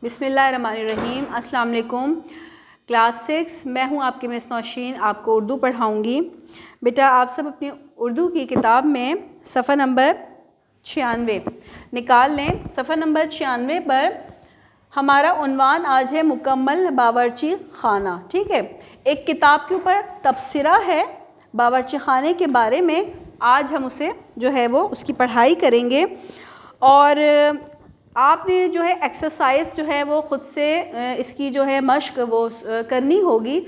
بسم اللہ الرحمن الرحیم۔ السلام علیکم کلاس 6، میں ہوں آپ کی مس نوشین، آپ کو اردو پڑھاؤں گی۔ بیٹا آپ سب اپنی اردو کی کتاب میں صفحہ نمبر 96 نکال لیں۔ صفحہ نمبر 96 پر ہمارا عنوان آج ہے مکمل باورچی خانہ، ٹھیک ہے۔ ایک کتاب کے اوپر تبصرہ ہے باورچی خانے کے بارے میں، آج ہم اسے جو ہے وہ اس کی پڑھائی کریں گے، اور آپ نے جو ہے ایکسرسائز جو ہے وہ خود سے اس کی جو ہے مشق وہ کرنی ہوگی۔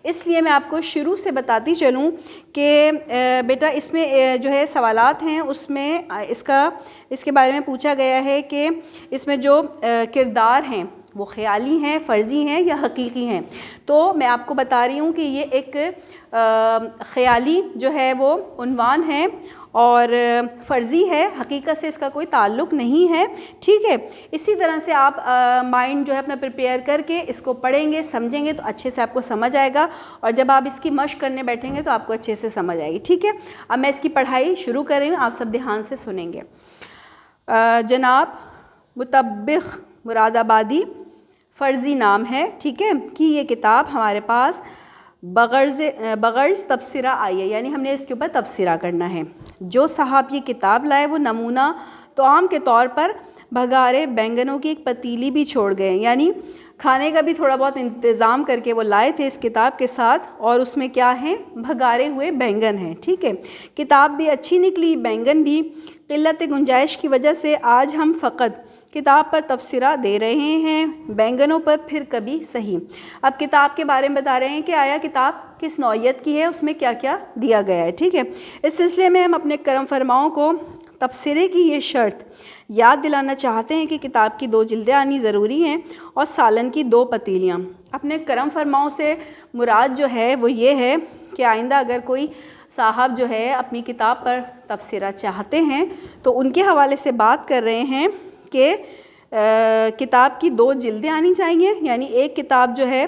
اس لیے میں آپ کو شروع سے بتاتی چلوں کہ بیٹا اس میں جو ہے سوالات ہیں، اس میں اس کے بارے میں پوچھا گیا ہے کہ اس میں جو کردار ہیں وہ خیالی ہیں، فرضی ہیں یا حقیقی ہیں۔ تو میں آپ کو بتا رہی ہوں کہ یہ ایک خیالی جو ہے وہ عنوان ہے اور فرضی ہے، حقیقت سے اس کا کوئی تعلق نہیں ہے، ٹھیک ہے۔ اسی طرح سے آپ مائنڈ جو ہے اپنا پریپیئر کر کے اس کو پڑھیں گے، سمجھیں گے تو اچھے سے آپ کو سمجھ آئے گا، اور جب آپ اس کی مشق کرنے بیٹھیں گے تو آپ کو اچھے سے سمجھ آئے گی، ٹھیک ہے۔ اب میں اس کی پڑھائی شروع کر رہی ہوں، آپ سب دھیان سے سنیں گے۔ جناب مطبخ مراد آبادی فرضی نام ہے، ٹھیک ہے، کہ یہ کتاب ہمارے پاس بغرض تبصرہ آئی ہے، یعنی ہم نے اس کے اوپر تبصرہ کرنا ہے۔ جو صاحب یہ کتاب لائے وہ نمونہ طعام کے طور پر بھگارے بینگنوں کی ایک پتیلی بھی چھوڑ گئے، یعنی کھانے کا بھی تھوڑا بہت انتظام کر کے وہ لائے تھے اس کتاب کے ساتھ، اور اس میں کیا ہیں؟ بھگارے ہوئے بینگن ہیں، ٹھیک ہے۔ کتاب بھی اچھی نکلی، بینگن بھی۔ قلت گنجائش کی وجہ سے آج ہم فقط کتاب پر تبصرہ دے رہے ہیں، بینگنوں پر پھر کبھی صحیح۔ اب کتاب کے بارے میں بتا رہے ہیں کہ آیا کتاب کس نوعیت کی ہے، اس میں کیا کیا دیا گیا ہے، ٹھیک ہے۔ اس سلسلے میں ہم اپنے کرم فرماؤں کو تبصرے کی یہ شرط یاد دلانا چاہتے ہیں کہ کتاب کی 2 جلدیں آنی ضروری ہیں اور سالن کی 2 پتیلیاں۔ اپنے کرم فرماؤں سے مراد جو ہے وہ یہ ہے کہ آئندہ اگر کوئی صاحب جو ہے اپنی کتاب پر تبصرہ چاہتے ہیں تو ان کے حوالے سے بات کر رہے ہیں کہ کتاب کی 2 جلدیں آنی چاہیے، یعنی ایک کتاب جو ہے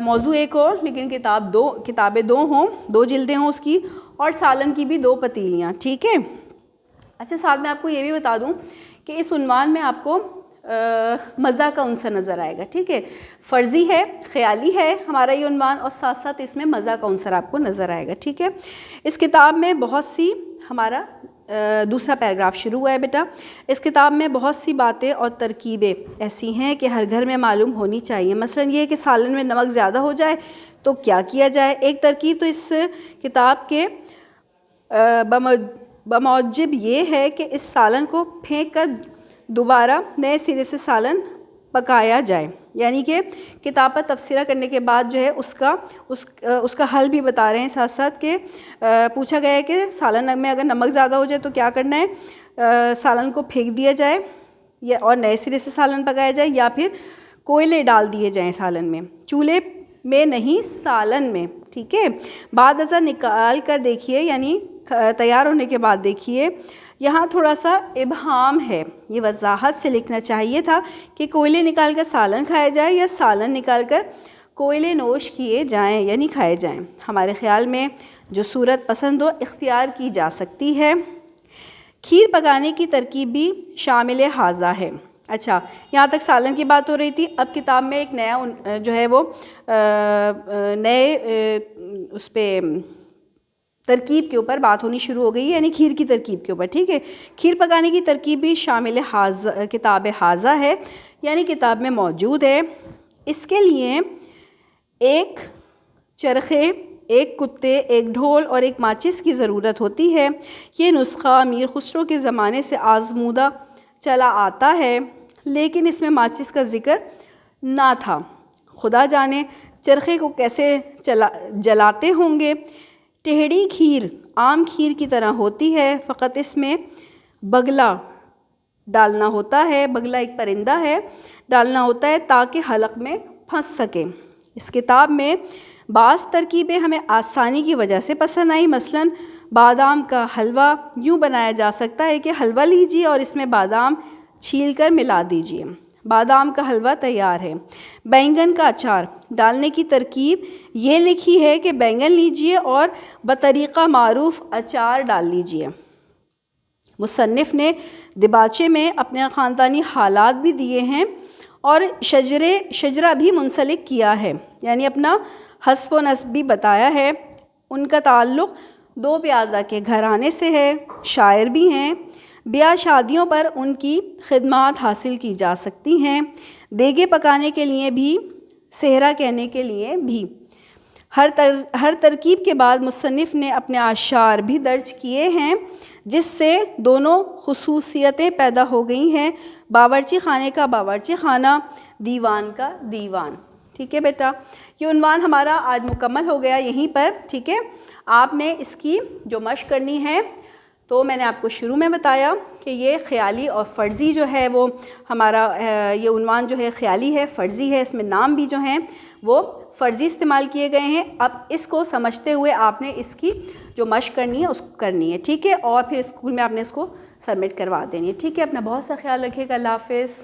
موضوع ایک ہو لیکن کتابیں 2 ہوں، 2 جلدیں ہوں اس کی، اور سالن کی بھی 2 پتیلیاں، ٹھیک ہے۔ اچھا، ساتھ میں آپ کو یہ بھی بتا دوں کہ اس عنوان میں آپ کو مزہ کا عنصر نظر آئے گا، ٹھیک ہے۔ فرضی ہے، خیالی ہے ہمارا یہ عنوان، اور ساتھ ساتھ اس میں مزہ کا عنصر آپ کو نظر آئے گا، ٹھیک ہے۔ اس کتاب میں بہت سی، ہمارا دوسرا پیراگراف شروع ہوا ہے بیٹا۔ اس کتاب میں بہت سی باتیں اور ترکیبیں ایسی ہیں کہ ہر گھر میں معلوم ہونی چاہیے۔ مثلا یہ کہ سالن میں نمک زیادہ ہو جائے تو کیا کیا جائے۔ ایک ترکیب تو اس کتاب کے بموجب یہ ہے کہ اس سالن کو پھینک کر دوبارہ نئے سرے سے سالن پکایا جائے، یعنی کہ کتاب پر تبصرہ کرنے کے بعد جو ہے اس کا حل بھی بتا رہے ہیں ساتھ ساتھ، کہ پوچھا گیا ہے کہ سالن میں اگر نمک زیادہ ہو جائے تو کیا کرنا ہے، سالن کو پھینک دیا جائے یا اور نئے سرے سے سالن پکایا جائے، یا پھر کوئلے ڈال دیے جائیں سالن میں، چولہے میں نہیں سالن میں، ٹھیک ہے۔ بعد ازاں نکال کر دیکھیے، یعنی تیار ہونے کے بعد دیکھیے، یہاں تھوڑا سا ابہام ہے، یہ وضاحت سے لکھنا چاہیے تھا کہ کوئلے نکال کر سالن کھایا جائے یا سالن نکال کر کوئلے نوش کیے جائیں، یعنی کھائے جائیں۔ ہمارے خیال میں جو صورت پسند ہو اختیار کی جا سکتی ہے۔ کھیر پکانے کی ترکیب بھی شامل حاضہ ہے۔ اچھا، یہاں تک سالن کی بات ہو رہی تھی، اب کتاب میں ایک نیا جو ہے وہ نئے اس پہ ترکیب کے اوپر بات ہونی شروع ہو گئی، یعنی کھیر کی ترکیب کے اوپر، ٹھیک ہے۔ کھیر پکانے کی ترکیب بھی شامل کتاب حاضہ ہے، یعنی کتاب میں موجود ہے۔ اس کے لیے ایک چرخے، ایک کتے، ایک ڈھول اور ایک ماچس کی ضرورت ہوتی ہے۔ یہ نسخہ امیر خسرو کے زمانے سے آزمودہ چلا آتا ہے، لیکن اس میں ماچس کا ذکر نہ تھا۔ خدا جانے چرخے کو کیسے جلاتے ہوں گے۔ ٹہڑی کھیر عام کھیر کی طرح ہوتی ہے، فقط اس میں بگلا ڈالنا ہوتا ہے، بگلا ایک پرندہ ہے، ڈالنا ہوتا ہے تاکہ حلق میں پھنس سکے۔ اس کتاب میں بعض ترکیبیں ہمیں آسانی کی وجہ سے پسند آئی، مثلا بادام کا حلوہ یوں بنایا جا سکتا ہے کہ حلوہ لیجیے اور اس میں بادام چھیل کر ملا دیجیے، بادام کا حلوہ تیار ہے۔ بینگن کا اچار ڈالنے کی ترکیب یہ لکھی ہے کہ بینگن لیجیے اور بطریقہ معروف اچار ڈال لیجیے۔ مصنف نے دباچے میں اپنے خاندانی حالات بھی دیے ہیں اور شجرہ بھی منسلک کیا ہے، یعنی اپنا حسب و نسب بھی بتایا ہے۔ ان کا تعلق 2 پیازہ کے گھرانے سے ہے، شاعر بھی ہیں، بیاہ شادیوں پر ان کی خدمات حاصل کی جا سکتی ہیں، دیگے پکانے کے لیے بھی، صحرا کہنے کے لیے بھی۔ ہر ترکیب کے بعد مصنف نے اپنے اشعار بھی درج کیے ہیں، جس سے دونوں خصوصیتیں پیدا ہو گئی ہیں، باورچی خانے کا باورچی خانہ، دیوان کا دیوان۔ ٹھیک ہے بیٹا، یہ عنوان ہمارا آج مکمل ہو گیا یہیں پر۔ ٹھیک ہے، آپ نے اس کی جو مشق کرنی ہے، تو میں نے آپ کو شروع میں بتایا کہ یہ خیالی اور فرضی جو ہے وہ ہمارا یہ عنوان جو ہے خیالی ہے، فرضی ہے، اس میں نام بھی جو ہیں وہ فرضی استعمال کیے گئے ہیں۔ اب اس کو سمجھتے ہوئے آپ نے اس کی جو مشق کرنی ہے اس کو کرنی ہے، ٹھیک ہے، اور پھر اسکول میں آپ نے اس کو سبمٹ کروا دینی ہے، ٹھیک ہے۔ اپنا بہت سا خیال رکھیے گا، اللہ حافظ۔